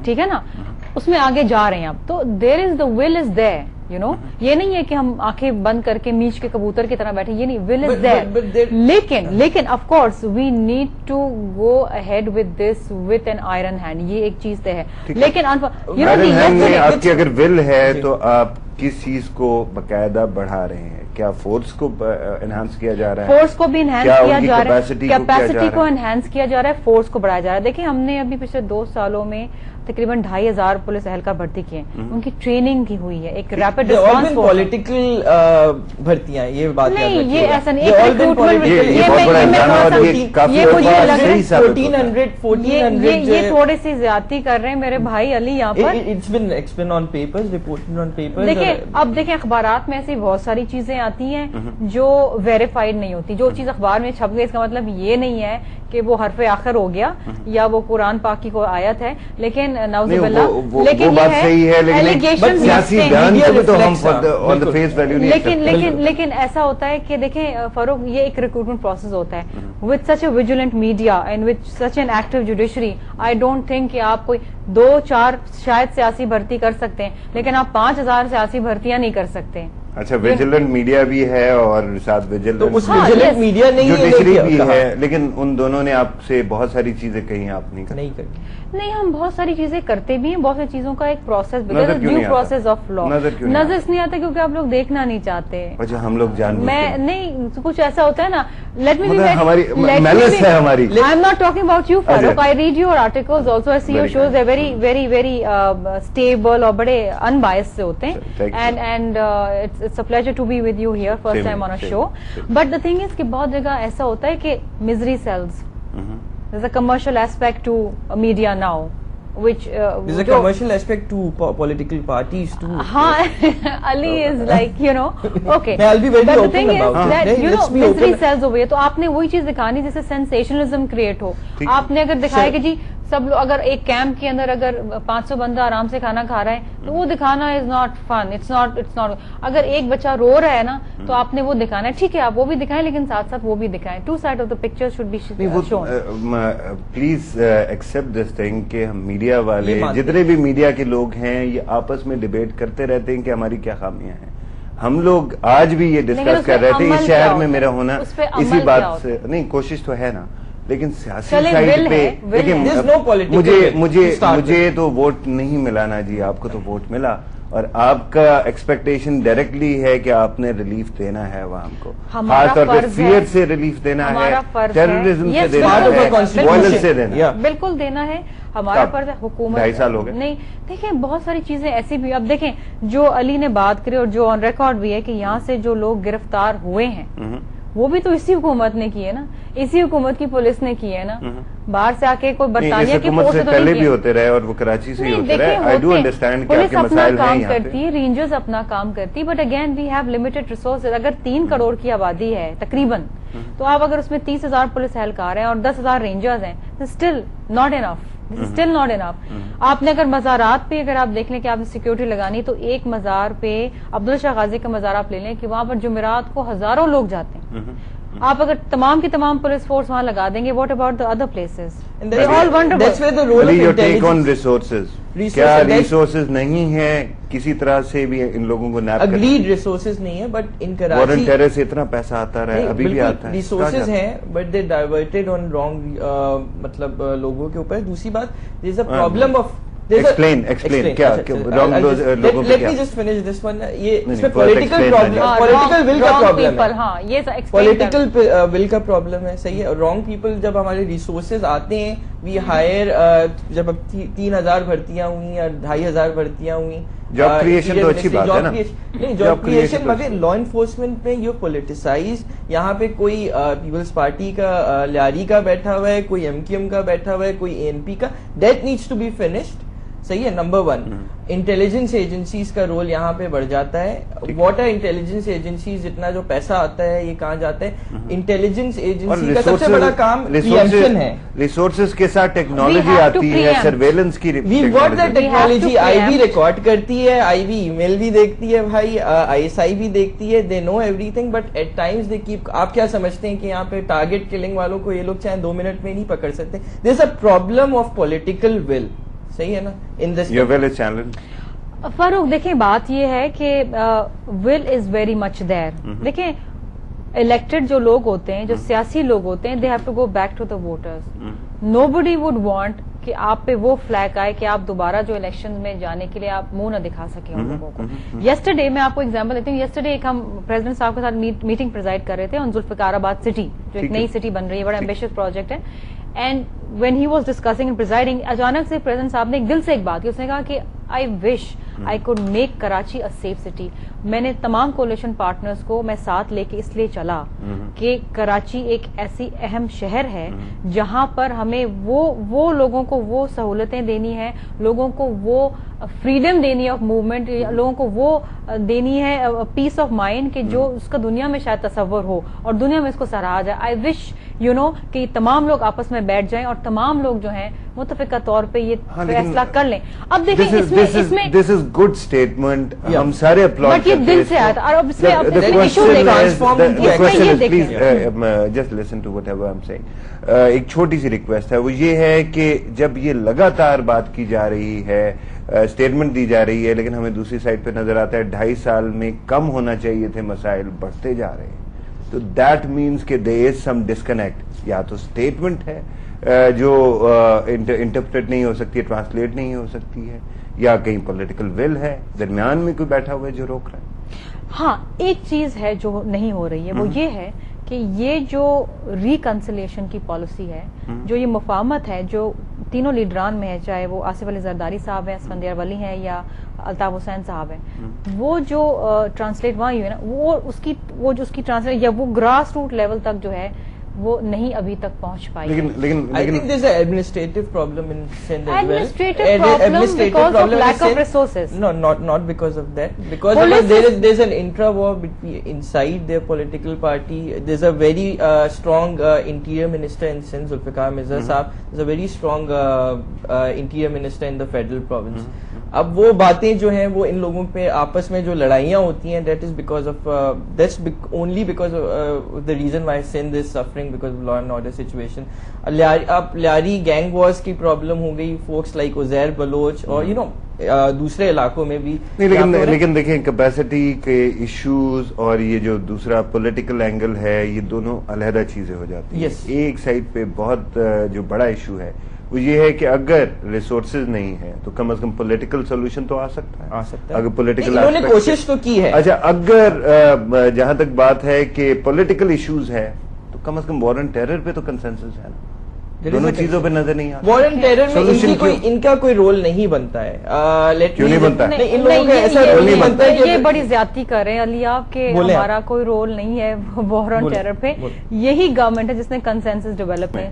ٹھیک ہے نا, اس میں آگے جا رہے ہیں اب. تو دیر از دا ول از دیر, یو نو, یہ نہیں ہے کہ ہم آنکھیں بند کر کے میچ کے کبوتر کی طرح بیٹھے, یہ نہیں, ول از دیر. لیکن of course we need to go ahead with this with an iron hand, یہ ایک چیز ہے. لیکن آپ کی اگر ول ہے تو آپ کس چیز کو باقاعدہ بڑھا رہے ہیں؟ کیا فورس کو انہانس کیا جا رہا ہے؟ فورس کو بھی انہانس کیا جا رہا ہے, کیپیسٹی کو انہانس کیا جا رہا ہے, فورس کو بڑھایا جا رہا ہے. دیکھیں ہم نے ابھی پچھلے 2 سالوں میں تقریباً 2,500 پولیس اہلکار بھرتی کیے ہیں, ان کی ٹریننگ کی ہوئی ہے, ایک ریپڈ رسپانس پولیٹیکل بھرتیاں, یہ بات نہیں, یہ ایسا نہیں, یہ تھوڑی سی زیادتی کر رہے ہیں میرے بھائی علی یہاں پر. دیکھیں اب دیکھیں اخبارات میں ایسی بہت ساری چیزیں آتی ہیں جو ویریفائڈ نہیں ہوتی. جو چیز اخبار میں چھپ گئی اس کا مطلب یہ نہیں ہے کہ وہ حرف آخر ہو گیا یا وہ قرآن پاک کی کوئی آیت ہے. لیکن نعوذ باللہ, لیکن ایسا ہوتا ہے کہ دیکھیں فاروق, یہ ایک ریکروٹمنٹ پروسیس ہوتا ہے with such a vigilant media and with such an active judiciary. I don't think کہ آپ کوئی 2-4 شاید سیاسی بھرتی کر سکتے ہیں, لیکن آپ 5,000 سیاسی بھرتیاں نہیں کر سکتے. اچھا, ویجیلنٹ میڈیا بھی ہے اور ساتھ ویجیلنٹ میڈیا جوڈیشری بھی ہے, لیکن ان دونوں نے آپ سے بہت ساری چیزیں کہیں آپ نہیں کرتی. نہیں, ہم بہت ساری چیزیں کرتے بھی ہیں, بہت ساری چیزوں کا ایک process, due process of law. نظر اس نہیں آتا کیونکہ آپ لوگ دیکھنا نہیں چاہتے. اچھا, ہم لوگ جان میں نہیں, کچھ ایسا ہوتا ہے نا, لیٹ می بی محنت ہے ہماری. I am not talking about you Farooq, I read your articles also, I see your shoes are very very very stable اور بڑے unbiased سے ہوتے ہیں, and it's a pleasure to be with you here first time on a show. But the thing is کہ بہت جگہ ایسا ہوتا ہے کہ misery sells. There's a commercial aspect to media now, which there's a commercial aspect to political parties too. Ali is like, you know, okay. I'll be very open about it. That, you know, misery sells over here. تو آپ نے وہی چیز دکھانی جس سے sensationalism create ہو. آپ نے اگر دکھایا کہ جی سب لوگ اگر ایک کیمپ کے اندر اگر 500 بندہ آرام سے کھانا کھا رہا ہے تو وہ دکھانا is not fun, it's not. اگر ایک بچہ رو رہا ہے نا تو آپ نے وہ دکھانا ہے, ٹھیک ہے آپ وہ بھی دکھائیں لیکن ساتھ ساتھ وہ بھی دکھائیں. Two side of the picture should be shown. Please accept this thing کہ ہم میڈیا والے جتنے بھی میڈیا کے لوگ ہیں یہ آپس میں ڈیبیٹ کرتے رہتے ہیں کہ ہماری کیا خامیاں ہیں. ہم لوگ آج بھی یہ ڈسکس کر رہے تھے, اس شہر میں میرا ہونا اسی بات سے نہیں, کوشش تو ہے نا, لیکن سیاسی سائڈ پہ مجھے تو ووٹ نہیں ملا نا جی, آپ کو تو ووٹ ملا اور آپ کا ایکسپیکٹیشن ڈائریکٹلی ہے کہ آپ نے ریلیف دینا ہے عوام کو, خاص طور پہ فیئر سے ریلیف دینا ہے, ٹیررزم سے دینا ہے, وائلنس سے دینا, بالکل دینا ہے. ہمارا فرض ہے حکومت. 2.5 سال ہو گئے. نہیں دیکھیں بہت ساری چیزیں ایسی بھی, اب دیکھیں جو علی نے بات کری اور جو آن ریکارڈ بھی ہے کہ یہاں سے جو لوگ گرفتار ہوئے ہیں وہ بھی تو اسی حکومت نے کی ہے نا, اسی حکومت کی پولیس نے کی ہے نا. باہر سے آ کے کوئی برطانیہ کی فورس سے پہلے بھی ہوتے رہے اور وہ کراچی سے ہی ہوتے رہے. آئی ڈو انڈرسٹینڈ کہ آپ کے مسائل ہیں یہاں پہ, رینجرز اپنا کام کرتی, but again we have limited resources. اگر 3 کروڑ کی آبادی ہے تقریباً, تو آپ اگر اس میں 30,000 پولیس اہلکار ہیں اور 10,000 رینجرز ہیں, still not enough. Still not enough. آپ نے اگر مزارات پہ اگر آپ دیکھ لیں کہ آپ نے سیکورٹی لگانی, تو ایک مزار پہ عبداللہ شاہ غازی کا مزار آپ لے لیں کہ وہاں پر جمعرات کو ہزاروں لوگ جاتے ہیں. آپ اگر تمام کی تمام پولیس فورس وہاں لگا دیں گے, what about the other places? کیا ریسورسز نہیں ہیں کسی طرح سے بھی ان لوگوں کو نیپ؟ اگریڈ ریسورسز نہیں ہے, بٹ ان کراچی والنٹیئر سے اتنا پیسہ آتا رہا ہے, ابھی بھی آتا ہے. ریسورسز ہیں but they diverted on wrong مطلب لوگوں کے اوپر. دوسری بات, دیر is a problem of explain کیا wrong لوگوں let me just finish this one. یہ اس میں political will کا problem ہے. ہاں یہ political will کا problem ہے, صحیح ہے. wrong people جب ہمارے ریسورسز آتے ہیں, we hire, جب اب 3,000 بھرتیاں ہوئی اور 2,500 بھرتیاں ہوئی, جاب کریشن تو اچھی بات ہے نا. نہیں جاب کریشن, مگر لا انفورسمنٹ میں یو پولیٹیسائز. یہاں پہ کوئی پیپلز پارٹی کا لیاری کا بیٹھا ہوا ہے, کوئی MQM کا بیٹھا ہوا ہے, کوئی ANP کا. That needs to be finished. صحیح ہے. نمبر 1, انٹیلیجنس ایجنسیز کا رول یہاں پہ بڑھ جاتا ہے. What are intelligence agencies? اتنا جو پیسہ آتا ہے یہ کہاں جاتا ہے؟ انٹیلیجنس ایجنسی کا سب سے بڑا کام پریمپشن ہے. ریسورسز کے ساتھ ٹیکنالوجی آتی ہے, سرویلنس کی. We what the technology. IB record کرتی ہے, IB ای میل بھی دیکھتی ہے بھائی, ISI بھی دیکھتی ہے. They know everything, but at times they keep. آپ کیا سمجھتے ہیں کہ یہاں پہ ٹارگیٹ کلنگ والوں کو یہ لوگ چاہے 2 منٹ میں نہیں پکڑ سکتے؟ There is a problem of political will. صحیح ہے نا. ان دس Your will is challenged. فاروق دیکھیں بات یہ ہے کہ ول از ویری مچ دیر. دیکھیں الیکٹڈ جو لوگ ہوتے ہیں, جو سیاسی لوگ ہوتے ہیں, they have to go back to the voters. Nobody would want کہ آپ پہ وہ فلیک آئے کہ آپ دوبارہ جو الیکشن میں جانے کے لیے آپ منہ نہ دکھا سکیں ان لوگوں کو. یسٹرڈے میں آپ کو ایگزامپل دیتی ہوں. یسٹرڈے ایک ہم پریزیڈنٹ صاحب کے ساتھ میٹنگ پریزائڈ کر رہے تھے آن ذوالفقار آباد سٹی, جو ایک نئی سٹی بن رہی ہے, بڑا ایمبیشیس پروجیکٹ ہے. And when he was discussing and presiding, اچانک سے پریزیڈنٹ صاحب نے ایک دل سے ایک بات کی. اس نے کہا کہ I wish I could make Karachi a safe city. میں نے تمام کولیشن پارٹنرز کو میں ساتھ لے کے اس لیے چلا کہ کراچی ایک ایسی اہم شہر ہے جہاں پر ہمیں وہ لوگوں کو وہ سہولتیں دینی ہے, لوگوں کو وہ فریڈم دینی ہے آف موومنٹ, لوگوں کو وہ دینی ہے پیس آف مائنڈ کہ جو اس کا دنیا میں شاید تصور ہو اور دنیا میں اس کو سراہا جائے. آئی وش کہ تمام لوگ آپس میں بیٹھ جائیں اور تمام لوگ جو ہیں متفقہ طور پہ یہ فیصلہ کر لیں. اب دیکھیں اس میں دس از گڈ اسٹیٹمنٹ, ہم سارے اپلاڈ بٹ یہ دل سے آیا تھا. اور اب اس میں just listen to whatever I am saying. ایک چھوٹی سی ریکویسٹ ہے, وہ یہ ہے کہ جب یہ لگاتار بات کی جا رہی ہے, اسٹیٹمنٹ دی جا رہی ہے, لیکن ہمیں دوسری سائڈ پہ نظر آتا ہے 2.5 سال میں کم ہونا چاہیے تھے, مسائل بڑھتے جا رہے ہیں. تو دیٹ مینس کہ دیر از سم ڈسکنیکٹ. یا تو اسٹیٹمنٹ ہے جو انٹرپریٹ نہیں ہو سکتی ہے, ٹرانسلیٹ نہیں ہو سکتی ہے, یا کہیں پولیٹیکل ول ہے, درمیان میں کوئی بیٹھا ہوا ہے جو روک رہا ہے. ہاں ایک چیز ہے جو نہیں ہو رہی ہے, وہ یہ ہے کہ یہ جو ریکنسلیشن کی پالیسی ہے, جو یہ مفاہمت ہے جو تینوں لیڈران میں ہے, چاہے وہ آصف علی زرداری صاحب ہیں, اسفندیار ولی ہیں, یا الطاف حسین صاحب ہیں, وہ جو ٹرانسلیٹ وہاں ہے نا, وہ اس کی ٹرانسلیٹ یا وہ گراس روٹ لیول تک جو ہے وہ نہیں ابھی تک پہنچ پائی. I think there's an administrative problem in Sindh as well. Administrative problem because of lack of resources. No, not because of that. Because there's an intra-war inside their political party. There's a very strong interior minister in Sindh, Zulfikar Mirza Saab. There's a very strong interior minister in the federal province. اب وہ باتیں جو ہیں وہ ان لوگوں پہ آپس میں جو لڑائیاں ہوتی ہیں, that is because of that's only because of the reason why Sindh is suffering because of law and order situation. اب لیاری گینگ وارز کی پرابلم ہو گئی, فوکس لائک عزیر بلوچ اور دوسرے علاقوں میں بھی. لیکن دیکھیں کیپیسٹی کے ایشوز اور یہ جو دوسرا پولیٹیکل اینگل ہے, یہ دونوں علیحدہ چیزیں ہو جاتی ہیں. ایک سائڈ پہ بہت جو بڑا ایشو ہے وہ یہ ہے کہ اگر ریسورسز نہیں ہے تو کم از کم پولیٹیکل سولوشن تو آ سکتا ہے. اگر پولیٹیکل انہوں نے کوشش تو کی ہے. اچھا, اگر جہاں تک بات ہے کہ پولیٹیکل ایشوز ہے تو کم از کم وار اینڈ ٹیرر پہ تو کنسنسس ہے نا, دونوں چیزوں پہ نظر نہیں آتا. وار اینڈ ٹیرر میں ان کا کوئی رول نہیں بنتا ہے. کیوں نہیں بنتا ہے؟ ان لوگوں کا ایسا رول نہیں بنتا ہے. یہ بڑی زیادتی کر رہے ہیں علی آپ کہ ہمارا کوئی رول نہیں ہے وار اینڈ ٹیرر پہ. یہی گورنمنٹ ہے جس نے کنسنسس ڈیولپ ہے.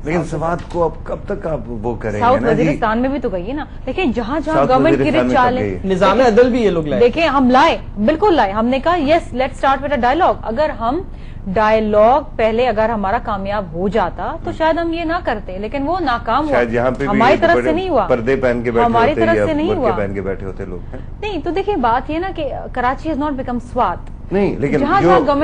لیکن سوات کو اب کب تک آپ وہ کریں گے؟ ساؤتھ وزیرستان میں بھی تو گئی ہے نا. دیکھیں جہاں جہاں گورنمنٹ کی رچ چالیں, نظام عدل بھی یہ لوگ لائے. دیکھیں ہم لائے, بالکل لائے. ہم نے کہا yes let start with a dialogue. اگر ہم ڈائلاگ پہلے اگر ہمارا کامیاب ہو جاتا تو شاید ہم یہ نہ کرتے, لیکن وہ ناکام ہوا. ہماری طرف سے نہیں ہوا, پردے پہن کے بیٹھے ہماری طرف سے نہیں ہوا, پہن کے بیٹھے ہوتے لوگ نہیں. تو دیکھیں بات یہ نا کہ Karachi his not become Swat. نہیں, لیکن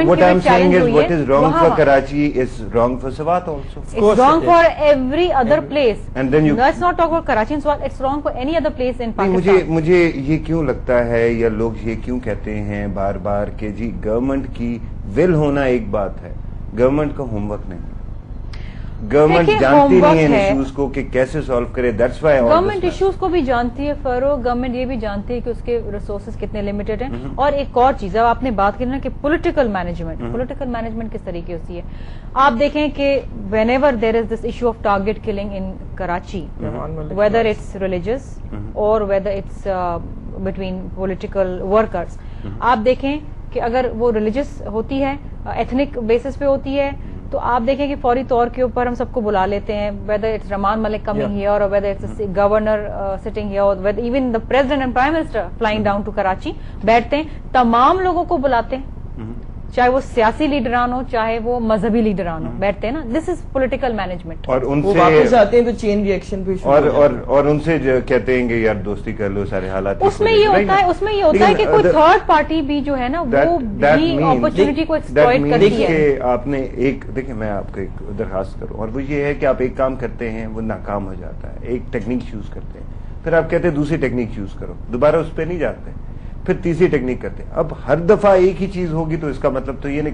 what I'm saying is what is wrong for Karachi is wrong for Swat also. It's wrong for every other place. And then let's not talk about Karachi and Swat. It's wrong for any other place in Pakistan. مجھے یہ کیوں لگتا ہے یا لوگ یہ کیوں کہتے ہیں بار بار کہ جی گورنمنٹ کی ول ہونا ایک بات ہے, گورنمنٹ کا ہوم ورک نہیں. گورنمنٹ جانتی نہیں ہے ایشوز کو کہ کیسے سالو کرے. دیٹس وائی گورنمنٹ ایشوز کو بھی جانتی ہے فروغ. گورنمنٹ یہ بھی جانتی ہے کہ اس کے ریسورسز کتنے لمیٹڈ ہیں. اور ایک اور چیز, اب آپ نے بات کی نا کہ پولیٹیکل مینجمنٹ کس طریقے ہوتی ہے. آپ دیکھیں کہ whenever there is this issue of target killing in Karachi, whether it's religious اور whether it's between political workers, آپ دیکھیں کہ اگر وہ ریلیجیس ہوتی ہے, ایتھنک بیسس پہ ہوتی ہے, تو آپ دیکھیں کہ فوری طور کے اوپر ہم سب کو بلا لیتے ہیں, whether it's Rehman Malik coming here اور whether it's governor sitting here اور whether even the president and prime minister flying down to Karachi, بیٹھتے ہیں, تمام لوگوں کو بلاتے ہیں, چاہے وہ سیاسی لیڈران ہو چاہے وہ مذہبی لیڈران ہو, بیٹھتے ہیں نا. دس از پولیٹیکل مینجمنٹ. اور ان سے واپس آتے ہیں تو چین ری ایکشن بھی اور ان سے جو کہتے ہیں کہ یار دوستی کر لو, سارے حالات اس میں یہ ہوتا ہے کہ کوئی تھرڈ پارٹی بھی جو ہے نا وہ بھی اپرچونٹی کو ایکسپلائٹ کرتی ہے. آپ نے ایک دیکھیں, میں آپ کو ایک درخواست کروں, اور وہ یہ ہے کہ آپ ایک کام کرتے ہیں وہ ناکام ہو جاتا ہے, ایک ٹیکنیک یوز کرتے ہیں, پھر آپ کہتے ہیں دوسری ٹیکنیک یوز کرو, دوبارہ اس پہ نہیں جاتے, پھر تیسری ٹیکنیک کرتے. اب ہر دفعہ ایک ہی چیز ہوگی تو اس کا مطلب تو یہ نہیں